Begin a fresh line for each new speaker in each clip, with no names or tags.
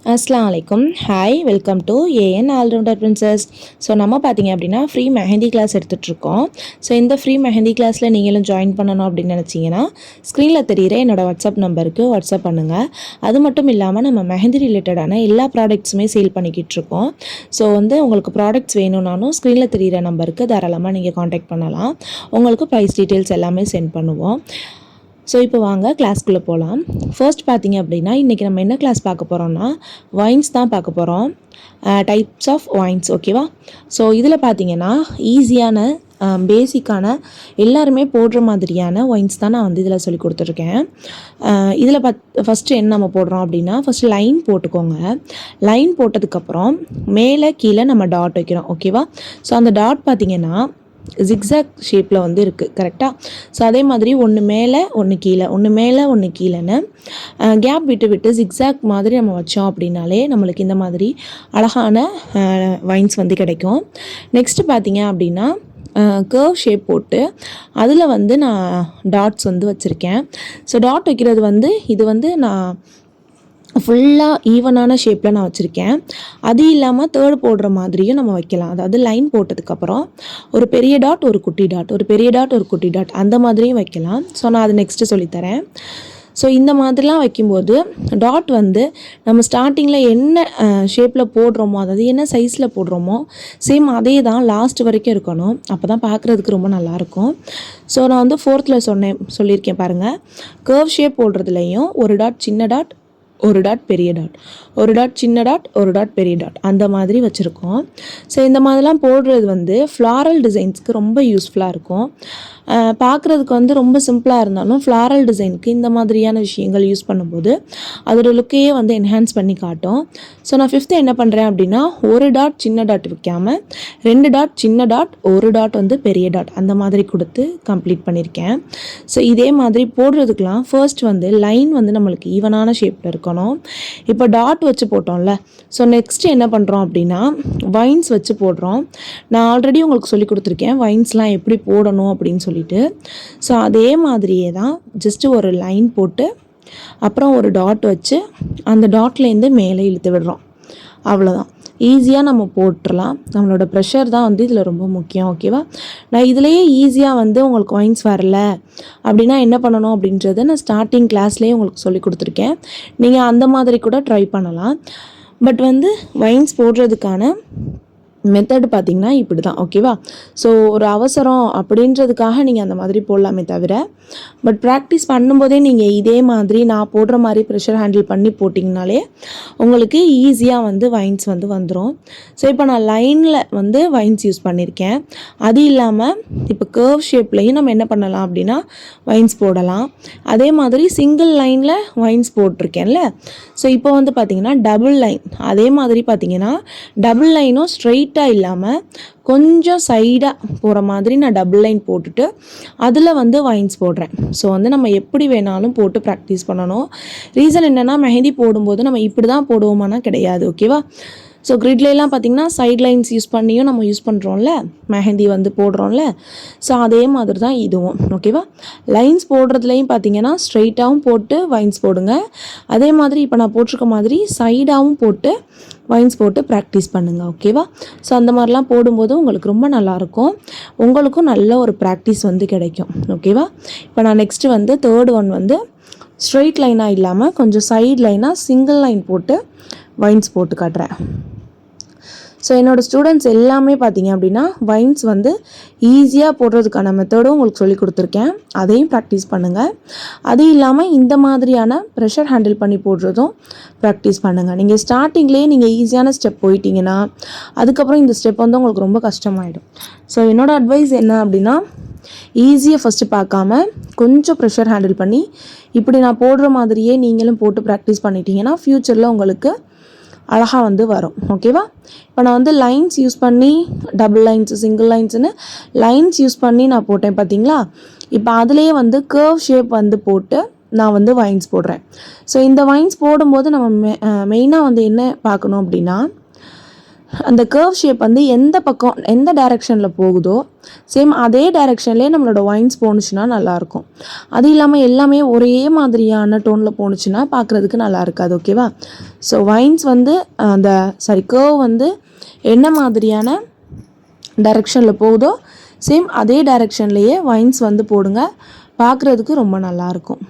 Assalamu alaikum. Hi, welcome to allrounder princess. So நம்ம பாத்தீங்க அப்படினா free Mehandi class எடுத்துட்டு இருக்கோம். So இந்த free Mehandi classல நீங்களும் join பண்ணனும் அப்படி நினைச்சீங்கனா ஸ்கிரீன்ல தெரியுற என்னோட WhatsApp நம்பருக்கு WhatsApp பண்ணுங்க. அது மட்டும் இல்லாம நம்ம Mehandi ரிலேட்டடான எல்லா ப்ராடக்ட்ஸுமே சேல் பண்ணிக்கிட்டு இருக்கோம். So உங்களுக்கு ப்ராடக்ட்ஸ் வேணும்னாலும் ஸ்கிரீன்ல தெரியுற நம்பருக்கு தாராளமா நீங்க கான்டாக்ட் பண்ணலாம். உங்களுக்கு price details எல்லாமே சென்ட் பண்ணுவோம். ஸோ இப்போ வாங்க கிளாஸ்க்குள்ளே போகலாம். ஃபர்ஸ்ட் பார்த்தீங்க அப்படின்னா இன்றைக்கி நம்ம என்ன கிளாஸ் பார்க்க போகிறோம்னா வைன்ஸ் தான் பார்க்க போகிறோம். டைப்ஸ் ஆஃப் வைன்ஸ், ஓகேவா? ஸோ இதில் பார்த்தீங்கன்னா ஈஸியான பேசிக்கான எல்லாருமே போடுற மாதிரியான வைன்ஸ் தான் நான் வந்து இதில் சொல்லி கொடுத்துருக்கேன். இதில் ஃபஸ்ட்டு என்ன நம்ம போடுறோம் அப்படின்னா ஃபஸ்ட்டு லைன் போட்டுக்கோங்க. லைன் போட்டதுக்கப்புறம் மேலே கீழே நம்ம டாட் வைக்கிறோம், ஓகேவா? ஸோ அந்த டாட் பார்த்திங்கன்னா ஜிக்ஸாக் ஷேப்பில் வந்து இருக்குது, கரெக்டாக? ஸோ அதே மாதிரி ஒன்று மேலே ஒன்று கீழே, ஒன்று மேலே ஒன்று கீழேன்னு கேப் விட்டு விட்டு ஜிக்ஸாக் மாதிரி நம்ம வச்சோம் அப்படின்னாலே நம்மளுக்கு இந்த மாதிரி அழகான வைன்ஸ் வந்து கிடைக்கும். நெக்ஸ்ட்டு பார்த்தீங்க அப்படின்னா கர்வ் ஷேப் போட்டு அதில் வந்து நான் டாட்ஸ் வந்து வச்சுருக்கேன். ஸோ டாட் வைக்கிறது வந்து இது வந்து நான் ஃபுல்லாக ஈவனான ஷேப்பில் நான் வச்சுருக்கேன். அது இல்லாமல் தேர்டு போடுற மாதிரியும் நம்ம வைக்கலாம். அதாவது லைன் போட்டதுக்கப்புறம் ஒரு பெரிய டாட் ஒரு குட்டி டாட், ஒரு பெரிய டாட் ஒரு குட்டி டாட், அந்த மாதிரியும் வைக்கலாம். ஸோ நான் அது நெக்ஸ்ட்டு சொல்லித்தரேன். ஸோ இந்த மாதிரிலாம் வைக்கும்போது டாட் வந்து நம்ம ஸ்டார்டிங்கில் என்ன ஷேப்பில் போடுறோமோ, அதாவது என்ன சைஸில் போடுறோமோ சேம் அதே தான் லாஸ்ட் வரைக்கும் இருக்கணும். அப்போ தான் பார்க்குறதுக்கு ரொம்ப நல்லாயிருக்கும். ஸோ நான் வந்து ஃபோர்த்தில் சொல்லியிருக்கேன் பாருங்கள். கர்வ் ஷேப் போடுறதுலையும் ஒரு டாட் சின்ன டாட், ஒரு டாட் பெரிய டாட், ஒரு டாட் சின்ன டாட், ஒரு டாட் பெரிய டாட், அந்த மாதிரி வச்சுருக்கோம். ஸோ இந்த மாதிரிலாம் போடுறது வந்து ஃப்ளாரல் டிசைன்ஸ்க்கு ரொம்ப யூஸ்ஃபுல்லாக இருக்கும். பார்க்குறதுக்கு வந்து ரொம்ப சிம்பிளாக இருந்தாலும் ஃப்ளாரல் டிசைனுக்கு இந்த மாதிரியான விஷயங்கள் யூஸ் பண்ணும்போது அதோட லுக்கையே வந்து என்ஹான்ஸ் பண்ணி காட்டும். ஸோ நான் ஃபிஃப்த்து என்ன பண்ணுறேன் அப்படின்னா ஒரு டாட் சின்ன டாட் வைக்காமல் 2 டாட் சின்ன டாட், ஒரு டாட் வந்து பெரிய டாட், அந்த மாதிரி கொடுத்து கம்ப்ளீட் பண்ணியிருக்கேன். ஸோ இதே மாதிரி போடுறதுக்கெலாம் ஃபர்ஸ்ட் வந்து லைன் வந்து நம்மளுக்கு ஈவனான ஷேப்பில் இருக்கணும். இப்போ டாட் வச்சு போட்டோம்ல, ஸோ நெக்ஸ்ட்டு என்ன பண்ணுறோம் அப்படின்னா வைன்ஸ் வச்சு போடுறோம். நான் ஆல்ரெடி உங்களுக்கு சொல்லி கொடுத்துருக்கேன் வைன்ஸ்லாம் எப்படி போடணும் அப்படின்னு சொல்லிட்டு. ஸோ அதே மாதிரியே தான் ஜஸ்ட்டு ஒரு லைன் போட்டு அப்புறம் ஒரு டாட் வச்சு அந்த டாட்லேருந்து மேலே இழுத்து விடுறோம். அவ்வளோதான், ஈஸியாக நம்ம போட்டுடலாம். நம்மளோட ப்ரெஷர் தான் வந்து இதில் ரொம்ப முக்கியம், ஓகேவா? நான் இதிலேயே ஈஸியாக வந்து உங்களுக்கு வைன்ஸ் வரல அப்படின்னா என்ன பண்ணணும் அப்படின்றத நான் ஸ்டார்டிங் கிளாஸ்லேயே உங்களுக்கு சொல்லி கொடுத்துருக்கேன். நீங்கள் அந்த மாதிரி கூட ட்ரை பண்ணலாம். பட் வந்து வைன்ஸ் போடுறதுக்கான மெத்தட் பார்த்திங்கன்னா இப்படி தான், ஓகேவா? ஸோ ஒரு அவசரம் அப்படின்றதுக்காக நீங்கள் அந்த மாதிரி போடலாமே தவிர, பட் ப்ராக்டிஸ் பண்ணும்போதே நீங்கள் இதே மாதிரி நான் போடுற மாதிரி ப்ரெஷர் ஹேண்டில் பண்ணி போட்டிங்கனாலே உங்களுக்கு ஈஸியாக வந்து வைன்ஸ் வந்து வந்துடும். ஸோ இப்போ நான் லைனில் வந்து வைன்ஸ் யூஸ் பண்ணியிருக்கேன். அது இல்லாமல் இப்போ கர்வ் ஷேப்லேயும் நம்ம என்ன பண்ணலாம் அப்படின்னா வைன்ஸ் போடலாம். அதே மாதிரி சிங்கிள் லைனில் வைன்ஸ் போட்டிருக்கேன்ல, ஸோ இப்போ வந்து பார்த்திங்கன்னா டபுள் லைன், அதே மாதிரி பார்த்திங்கன்னா டபுள் லைனும் ஸ்ட்ரெயிட்டாக இல்லாமல் கொஞ்சம் சைடாக போகிற மாதிரி நான் டபுள் லைன் போட்டுட்டு அதில் வந்து வைன்ஸ் போடுறேன். ஸோ வந்து நம்ம எப்படி வேணாலும் போட்டு ப்ராக்டிஸ் பண்ணணும். ரீசன் என்னென்னா மெஹந்தி போடும்போது நம்ம இப்படி தான் போடுவோமானா கிடையாது, ஓகேவா? ஸோ கிரிட்லாம் பார்த்திங்கன்னா சைட் லைன்ஸ் யூஸ் பண்ணியும் நம்ம யூஸ் பண்ணுறோம்ல, மெஹந்தி வந்து போடுறோம்ல. ஸோ அதே மாதிரி தான் இதுவும், ஓகேவா? லைன்ஸ் போடுறதுலையும் பார்த்திங்கன்னா ஸ்ட்ரெயிட்டாகவும் போட்டு வைன்ஸ் போடுங்க. அதே மாதிரி இப்போ நான் போட்டிருக்க மாதிரி சைடாகவும் போட்டு வைன்ஸ் போட்டு ப்ராக்டிஸ் பண்ணுங்கள், ஓகேவா? ஸோ அந்த மாதிரிலாம் போடும்போது உங்களுக்கு ரொம்ப நல்லாயிருக்கும். உங்களுக்கும் நல்ல ஒரு ப்ராக்டிஸ் வந்து கிடைக்கும், ஓகேவா? இப்போ நான் நெக்ஸ்ட்டு வந்து தேர்ட் ஒன் வந்து ஸ்ட்ரெயிட் லைனாக இல்லாமல் கொஞ்சம் சைட் லைனாக சிங்கிள் லைன் போட்டு வைன்ஸ் போட்டு காட்டுறேன். ஸோ என்னோடய ஸ்டூடெண்ட்ஸ் எல்லாமே பார்த்தீங்க அப்படின்னா வைன்ஸ் வந்து ஈஸியாக போடுறதுக்கான மெத்தடும் உங்களுக்கு சொல்லி கொடுத்துருக்கேன். அதையும் ப்ராக்டிஸ் பண்ணுங்கள். அது இல்லாமல் இந்த மாதிரியான ப்ரெஷர் ஹேண்டில் பண்ணி போடுறதும் ப்ராக்டிஸ் பண்ணுங்கள். நீங்கள் ஸ்டார்டிங்லேயே நீங்கள் ஈஸியான ஸ்டெப் போயிட்டீங்கன்னா அதுக்கப்புறம் இந்த ஸ்டெப் வந்து உங்களுக்கு ரொம்ப கஷ்டமாயிடும். ஸோ என்னோடய அட்வைஸ் என்ன அப்படின்னா ஈஸியாக ஃபஸ்ட்டு பார்க்காம கொஞ்சம் ப்ரெஷர் ஹேண்டில் பண்ணி இப்படி நான் போடுற மாதிரியே நீங்களும் போட்டு ப்ராக்டிஸ் பண்ணிட்டீங்கன்னா ஃப்யூச்சரில் உங்களுக்கு அழகாக வந்து வரும், ஓகேவா? இப்போ நான் வந்து லைன்ஸ் யூஸ் பண்ணி டபுள் லைன்ஸு சிங்கிள் லைன்ஸுன்னு லைன்ஸ் யூஸ் பண்ணி நான் போட்டேன் பார்த்தீங்களா? இப்போ அதுலேயே வந்து கர்வ் ஷேப் வந்து போட்டு நான் வந்து வைன்ஸ் போடுறேன். ஸோ இந்த வைன்ஸ் போடும்போது நம்ம மெயினாக வந்து என்ன பார்க்கணும் அப்படின்னா அந்த கர்வ் ஷேப் வந்து எந்த பக்கம் எந்த டைரெக்ஷனில் போகுதோ சேம் அதே டைரெக்ஷன்லேயே நம்மளோட வைன்ஸ் போணுச்சுன்னா நல்லாயிருக்கும். அது இல்லாமல் எல்லாமே ஒரே மாதிரியான டோனில் போணுச்சுன்னா பார்க்குறதுக்கு நல்லா இருக்காது. ஓகேவா? ஸோ வைன்ஸ் வந்து கர்வ் வந்து என்ன மாதிரியான டைரெக்ஷனில் போகுதோ சேம் அதே டைரெக்ஷன்லேயே வைன்ஸ் வந்து போடுங்க. பார்க்குறதுக்கு ரொம்ப நல்லாயிருக்கும்.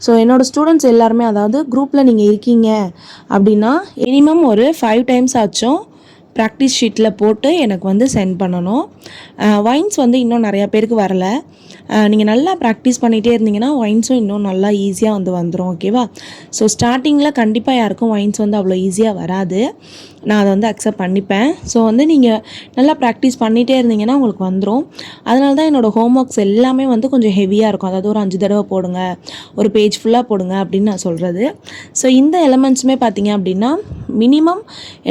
ஸோ என்னோடய ஸ்டூடெண்ட்ஸ் எல்லாருமே, அதாவது குரூப்பில் நீங்கள் இருக்கீங்க அப்படின்னா மினிமம் ஒரு 5 டைம்ஸ் ஆச்சும் ப்ராக்டிஸ் ஷீட்டில் போட்டு எனக்கு வந்து சென்ட் பண்ணணும். வைன்ஸ் வந்து இன்னும் நிறையா பேருக்கு வரலை. நீங்கள் நல்லா ப்ராக்டிஸ் பண்ணிகிட்டே இருந்தீங்கன்னா வைன்ஸும் இன்னும் நல்லா ஈஸியாக வந்து வந்துடும். ஓகேவா? ஸோ ஸ்டார்டிங்கில் கண்டிப்பாக யாருக்கும் வைன்ஸ் வந்து அவ்வளோ ஈஸியாக வராது. நான் அதை வந்து அக்செப்ட் பண்ணிப்பேன். ஸோ வந்து நீங்கள் நல்லா ப்ராக்டிஸ் பண்ணிகிட்டே இருந்தீங்கன்னா உங்களுக்கு வந்துடும். அதனால தான் என்னோடய ஹோம் ஒர்க்ஸ் எல்லாமே வந்து கொஞ்சம் ஹெவியாக இருக்கும். அதாவது ஒரு 5 தடவை போடுங்க, ஒரு பேஜ் ஃபுல்லாக போடுங்க அப்படின்னு நான் சொல்கிறது. ஸோ இந்த எலமெண்ட்ஸுமே பார்த்தீங்க அப்படின்னா மினிமம்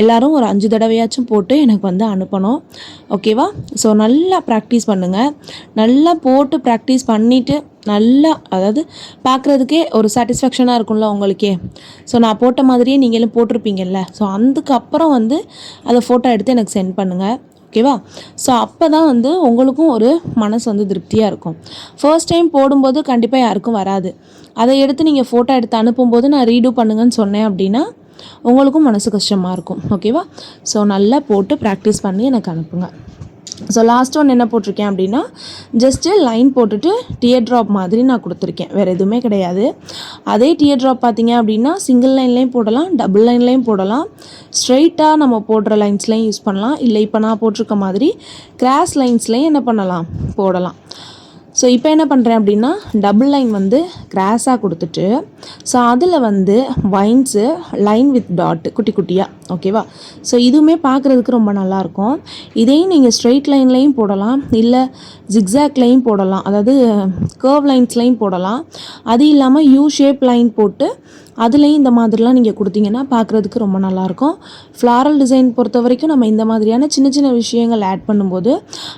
எல்லோரும் ஒரு 5 தடவையாச்சும் போட்டு எனக்கு வந்து அனுப்பணும். ஓகேவா? ஸோ நல்லா ப்ராக்டிஸ் பண்ணுங்கள். நல்லா போட்டு ப்ராக்டிஸ் பண்ணிவிட்டு நல்லா, அதாவது பார்க்குறதுக்கே ஒரு சாட்டிஸ்ஃபேக்ஷனாக இருக்கும்ல உங்களுக்கே. ஸோ நான் போட்ட மாதிரியே நீங்களும் போட்டிருப்பீங்கல்ல. ஸோ அதுக்கப்புறம் வந்து அதை ஃபோட்டோ எடுத்து எனக்கு சென்ட் பண்ணுங்கள். ஓகேவா? ஸோ அப்போ தான் வந்து உங்களுக்கும் ஒரு மனசு வந்து திருப்தியாக இருக்கும். ஃபர்ஸ்ட் டைம் போடும்போது கண்டிப்பாக யாருக்கும் வராது. அதை எடுத்து நீங்கள் ஃபோட்டோ எடுத்து அனுப்பும்போது நான் ரீடூ பண்ணுங்கன்னு சொன்னேன் அப்படின்னா உங்களுக்கும் மனசு கஷ்டமாக இருக்கும். ஓகேவா? ஸோ நல்லா போட்டு ப்ராக்டிஸ் பண்ணி எனக்கு அனுப்புங்க. ஸோ லாஸ்ட் ஒன் என்ன போட்டிருக்கேன் அப்படின்னா ஜஸ்ட்டு லைன் போட்டுட்டு டியர் ட்ராப் மாதிரி நான் கொடுத்துருக்கேன். வேறு எதுவுமே கிடையாது. அதே டியர் ட்ராப் பார்த்தீங்க அப்படின்னா சிங்கிள் லைன்லேயும் போடலாம், டபுள் லைன்லேயும் போடலாம், ஸ்ட்ரெயிட்டாக நம்ம போடுற லைன்ஸ்லேயும் யூஸ் பண்ணலாம். இல்லை இப்போ நான் போட்டிருக்க மாதிரி கிராஸ் லைன்ஸ்லேயும் என்ன பண்ணலாம், போடலாம். ஸோ இப்போ என்ன பண்ணுறேன் அப்படின்னா டபுள் லைன் வந்து கிராஸாக கொடுத்துட்டு ஸோ அதில் வந்து வைன்ஸு லைன் வித் டாட் குட்டி குட்டியாக. ஓகேவா? ஸோ இதுவுமே பார்க்குறதுக்கு ரொம்ப நல்லாயிருக்கும். இதையும் நீங்கள் ஸ்ட்ரெயிட் லைன்லேயும் போடலாம், இல்லை ஜிக்ஸாக்லேயும் போடலாம், அதாவது கர்வ் லைன்ஸ்லேயும் போடலாம். அது இல்லாமல் யூ ஷேப் லைன் போட்டு அதுலேயும் இந்த மாதிரிலாம் நீங்கள் கொடுத்தீங்கன்னா பார்க்குறதுக்கு ரொம்ப நல்லாயிருக்கும். ஃப்ளாரல் டிசைன் பொறுத்த வரைக்கும் நம்ம இந்த மாதிரியான சின்ன சின்ன விஷயங்கள் ஆட் பண்ணும்போது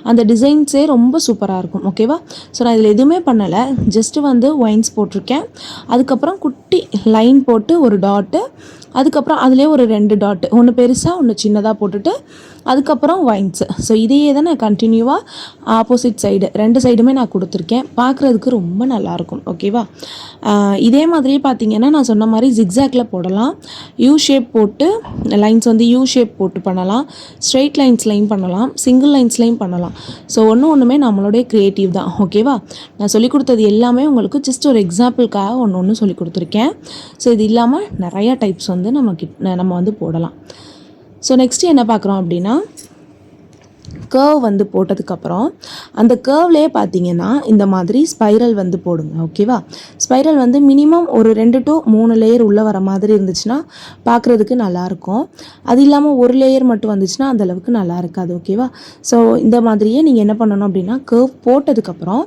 அந்த டிசைன்ஸே ரொம்ப சூப்பராக இருக்கும். ஓகேவா? ஸோ நான் இதில் எதுவுமே பண்ணலை, ஜஸ்ட்டு வந்து வைன்ஸ் போட்டிருக்கேன். அதுக்கப்புறம் குட்டி லைன் போட்டு ஒரு டாட்டு, அதுக்கப்புறம் அதிலே ஒரு 2 டாட்டு, ஒன்று பெருசாக ஒன்று சின்னதாக போட்டுட்டு அதுக்கப்புறம் வைன்ஸு. ஸோ இதையே தான் நான் கண்டினியூவாக ஆப்போசிட் சைடு 2 சைடுமே நான் கொடுத்துருக்கேன். பார்க்குறதுக்கு ரொம்ப நல்லாயிருக்கும். ஓகேவா? இதே மாதிரியே பார்த்தீங்கன்னா நான் சொன்ன மாதிரி ஜிக்ஸாக்ல போடலாம். யூ ஷேப் போட்டு லைன்ஸ் வந்து யூ ஷேப் போட்டு பண்ணலாம், ஸ்ட்ரெயிட் லைன்ஸ்லையும் பண்ணலாம், சிங்கிள் லைன்ஸ்லையும் பண்ணலாம். ஸோ ஒன்றுமே நம்மளுடைய க்ரியேட்டிவ் தான். ஓகேவா? நான் சொல்லிக் கொடுத்தது எல்லாமே உங்களுக்கு ஜஸ்ட் ஒரு எக்ஸாம்பிளுக்காக ஒன்று சொல்லிக் கொடுத்துருக்கேன். ஸோ இது இல்லாமல் நிறையா டைப்ஸ் வந்து நம்ம வந்து போடலாம். ஸோ நெக்ஸ்ட்டு என்ன பார்க்குறோம் அப்படின்னா கர்வ் வந்து போட்டதுக்கப்புறம் அந்த கர்வ்லேயே பார்த்தீங்கன்னா இந்த மாதிரி ஸ்பைரல் வந்து போடுங்க. ஓகேவா? ஸ்பைரல் வந்து மினிமம் ஒரு 2 to 3 லேயர் உள்ளே வர மாதிரி இருந்துச்சுன்னா பார்க்குறதுக்கு நல்லாயிருக்கும். அது இல்லாமல் ஒரு லேயர் மட்டும் வந்துச்சுன்னா அந்தளவுக்கு நல்லா இருக்காது. ஓகேவா? ஸோ இந்த மாதிரியே நீங்கள் என்ன பண்ணணும் அப்படின்னா கர்வ் போட்டதுக்கப்புறம்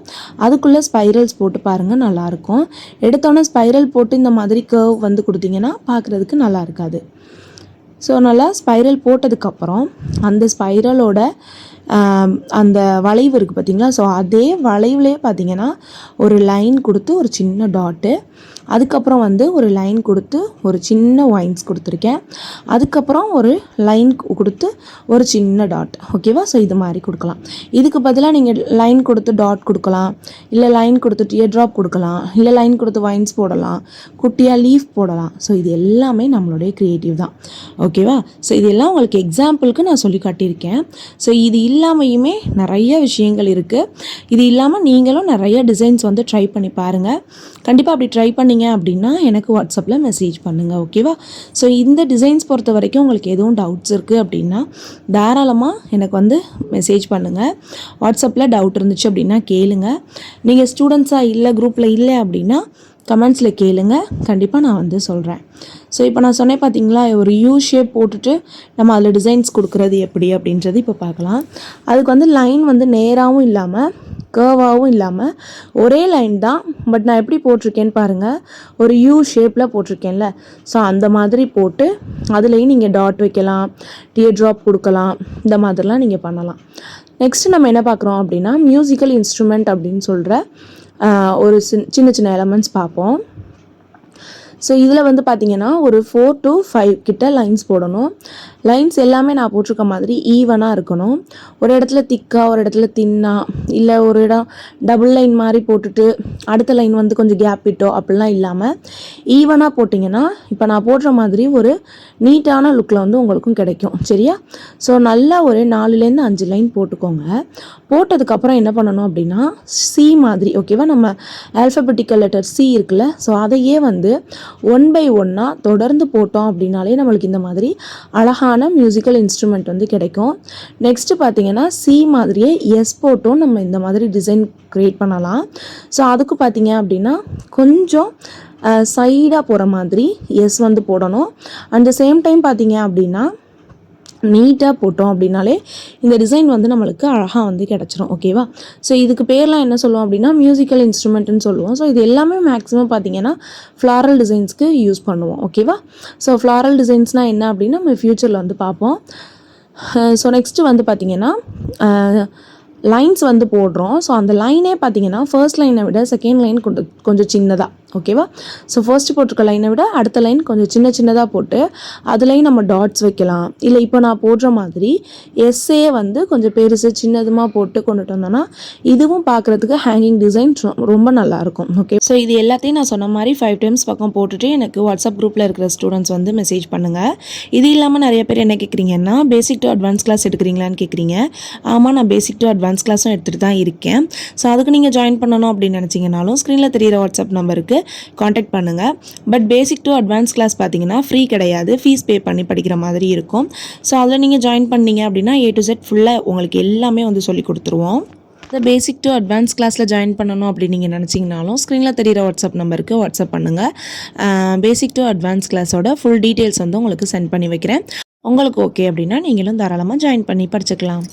அதுக்குள்ளே ஸ்பைரல்ஸ் போட்டு பாருங்கள், நல்லாயிருக்கும். எடுத்தோன்னே ஸ்பைரல் போட்டு இந்த மாதிரி கர்வ் வந்து கொடுத்தீங்கன்னா பார்க்குறதுக்கு நல்லா இருக்காது. ஸோ நல்லா ஸ்பைரல் போட்டதுக்கப்புறம் அந்த ஸ்பைரலோட அந்த வளைவு இருக்குது பார்த்தீங்களா? ஸோ அதே வளைவுலேயே பார்த்தீங்கன்னா ஒரு லைன் கொடுத்து ஒரு சின்ன டாட்டு, அதுக்கப்புறம் வந்து ஒரு லைன் கொடுத்து ஒரு சின்ன வைன்ஸ் கொடுத்துருக்கேன், அதுக்கப்புறம் ஒரு லைன் கொடுத்து ஒரு சின்ன டாட். ஓகேவா? ஸோ இது மாதிரி கொடுக்கலாம். இதுக்கு பதிலாக நீங்கள் லைன் கொடுத்து டாட் கொடுக்கலாம், இல்லை லைன் கொடுத்து டியர் ட்ராப் கொடுக்கலாம், இல்லை லைன் கொடுத்து வைன்ஸ் போடலாம், குட்டியாக லீஃப் போடலாம். ஸோ இது எல்லாமே நம்மளுடைய க்ரியேட்டிவ் தான். ஓகேவா? ஸோ இதெல்லாம் உங்களுக்கு எக்ஸாம்பிளுக்கு நான் சொல்லி காட்டியிருக்கேன். ஸோ இது இல்லாமையுமே நிறைய விஷயங்கள் இருக்குது. இது இல்லாமல் நீங்களும் நிறைய டிசைன்ஸ் வந்து ட்ரை பண்ணி பாருங்கள். கண்டிப்பாக அப்படி ட்ரை பண்ணிங்க அப்படின்னா எனக்கு வாட்ஸ்அப்பில் மெசேஜ் பண்ணுங்கள். ஓகேவா? ஸோ இந்த டிசைன்ஸ் பொறுத்த வரைக்கும் உங்களுக்கு எதுவும் டவுட்ஸ் இருக்குது அப்படின்னா தாராளமாக எனக்கு வந்து மெசேஜ் பண்ணுங்கள். வாட்ஸ்அப்பில் டவுட் இருந்துச்சு அப்படின்னா கேளுங்க. நீங்கள் ஸ்டூடெண்ட்ஸாக இல்லை குரூப்பில் இல்லை அப்படின்னா கமெண்ட்ஸில் கேளுங்க, கண்டிப்பாக நான் வந்து சொல்கிறேன். ஸோ இப்போ நான் சொன்னேன் பார்த்தீங்களா, ஒரு யூ ஷேப் போட்டுட்டு நம்ம அதில் டிசைன்ஸ் கொடுக்குறது எப்படி அப்படின்றது இப்போ பார்க்கலாம். அதுக்கு வந்து லைன் வந்து நேராகவும் இல்லாமல் கர்வாகவும் இல்லாமல் ஒரே லைன் தான். பட் நான் எப்படி போட்டிருக்கேன்னு பாருங்கள், ஒரு யூ ஷேப்பில் போட்டிருக்கேன்ல. ஸோ அந்த மாதிரி போட்டு அதுலேயும் நீங்கள் டாட் வைக்கலாம், டியர் ட்ராப் கொடுக்கலாம், இந்த மாதிரிலாம் நீங்கள் பண்ணலாம். நெக்ஸ்ட்டு நம்ம என்ன பார்க்குறோம் அப்படின்னா மியூசிக்கல் இன்ஸ்ட்ருமெண்ட் அப்படின்னு சொல்கிற ஒரு சின்ன சின்ன எலமெண்ட்ஸ் பார்ப்போம். ஸோ இதில் வந்து பார்த்திங்கன்னா ஒரு 4 to 5 கிட்ட லைன்ஸ் போடணும். லைன்ஸ் எல்லாமே நான் போட்டிருக்க மாதிரி ஈவனாக இருக்கணும். ஒரு இடத்துல திக்காக ஒரு இடத்துல தின்னாக இல்லை ஒரு இடம் டபுள் லைன் மாதிரி போட்டுட்டு அடுத்த லைன் வந்து கொஞ்சம் கேப் விட்டோ அப்படிலாம் இல்லாமல் ஈவனாக போட்டிங்கன்னா இப்போ நான் போடுற மாதிரி ஒரு நீட்டான லுக்கில் வந்து உங்களுக்கும் கிடைக்கும். சரியா? ஸோ நல்லா ஒரு 4லேருந்து 5 லைன் போட்டுக்கோங்க. போட்டதுக்கப்புறம் என்ன பண்ணணும் அப்படின்னா சி மாதிரி ஓகேவா, நம்ம ஆல்ஃபபெட்டிக்கல் லெட்டர் சி இருக்குல்ல, ஸோ அதையே வந்து 1 by 1 தொடர்ந்து போட்டோம் அப்படின்னாலே நம்மளுக்கு இந்த மாதிரி அழகான மியூசிக்கல் இன்ஸ்ட்ருமெண்ட் வந்து கிடைக்கும். நெக்ஸ்ட்டு பார்த்தீங்கன்னா சி மாதிரியே எஸ் போட்டோம் நம்ம இந்த மாதிரி டிசைன் க்ரியேட் பண்ணலாம். ஸோ அதுக்கு பார்த்தீங்க அப்படின்னா கொஞ்சம் சைடாக போகிற மாதிரி எஸ் வந்து போடணும். அட் த சேம் டைம் பார்த்தீங்க அப்படின்னா நீட்டாக போட்டோம் அப்படின்னாலே இந்த டிசைன் வந்து நம்மளுக்கு அழகாக வந்து கிடச்சிரும். ஓகேவா? ஸோ இதுக்கு பேர்லாம் என்ன சொல்லுவோம் அப்படின்னா மியூசிக்கல் இன்ஸ்ட்ருமெண்ட்னு சொல்லுவோம். ஸோ இது எல்லாமே மேக்ஸிமம் பார்த்தீங்கன்னா ஃப்ளாரல் டிசைன்ஸ்க்கு யூஸ் பண்ணுவோம். ஓகேவா? ஸோ ஃப்ளாரல் டிசைன்ஸ்னால் என்ன அப்படின்னா நம்ம ஃப்யூச்சரில் வந்து பார்ப்போம். ஸோ நெக்ஸ்ட்டு வந்து பார்த்திங்கன்னா லைன்ஸ் வந்து போடுறோம். ஸோ அந்த லைனே பார்த்தீங்கன்னா ஃபர்ஸ்ட் லைனை விட செகண்ட் லைன் கொஞ்சம் சின்னதாக. ஓகேவா? ஸோ ஃபர்ஸ்ட்டு போட்டிருக்க லைனை விட அடுத்த லைன் கொஞ்சம் சின்னதாக போட்டு அதுலேயும் நம்ம டாட்ஸ் வைக்கலாம். இல்லை இப்போ நான் போடுற மாதிரி எஸ்ஸே வந்து கொஞ்சம் பெருசு சின்னதுமாக போட்டு கொண்டுட்டு வந்தோன்னா இதுவும் பார்க்குறதுக்கு ஹேங்கிங் டிசைன் ரொம்ப நல்லாயிருக்கும். ஓகே, ஸோ இது எல்லாத்தையும் நான் சொன்ன மாதிரி 5 times பக்கம் போட்டுட்டு எனக்கு வாட்ஸ்அப் குரூப்பில் இருக்கிற ஸ்டூடெண்ட்ஸ் வந்து மெசேஜ் பண்ணுங்கள். இது இல்லாமல் நிறைய பேர் என்ன கேட்குறீங்கன்னா பேசிக் டு அட்வான்ஸ் கிளாஸ் எடுக்கிறீங்களான்னு கேட்குறீங்க. ஆமாம், நான் பேசிக் டு அட்வான்ஸ் கிளாஸும் எடுத்துகிட்டு தான் இருக்கேன். ஸோ அதுக்கு நீங்கள் ஜாயின் பண்ணணும் அப்படின்னு நினச்சிங்கனாலும் ஸ்க்ரீனில் தெரியிற வாட்ஸ்அப் நம்பருக்கு காண்டாக்ட் பண்ணுங்கள். But basic to advance class பார்த்தீங்கன்னா ஃப்ரீ கிடையாது, ஃபீஸ் பே பண்ணி படிக்கிற மாதிரி இருக்கும். ஸோ அதில் நீங்கள் ஜாயின் பண்ணீங்க அப்படின்னா A to Z ஃபுல்லாக உங்களுக்கு எல்லாமே வந்து சொல்லி கொடுத்துருவோம். இந்த பேசிக் டு அட்வான்ஸ் கிளாஸில் ஜாயின் பண்ணணும் அப்படின்னு நீங்கள் நினச்சிங்கனாலும் ஸ்க்ரீனில் தெரியிற வாட்ஸ்அப் நம்பருக்கு வாட்ஸ்அப் பண்ணுங்கள். பேசிக் டு அட்வான்ஸ் கிளாஸோட ஃபுல் டீட்டெயில்ஸ் வந்து உங்களுக்கு சென்ட் பண்ணி வைக்கிறேன். உங்களுக்கு ஓகே அப்படின்னா நீங்களும் தாராளமாக ஜாயின் பண்ணி படிச்சுக்கலாம்.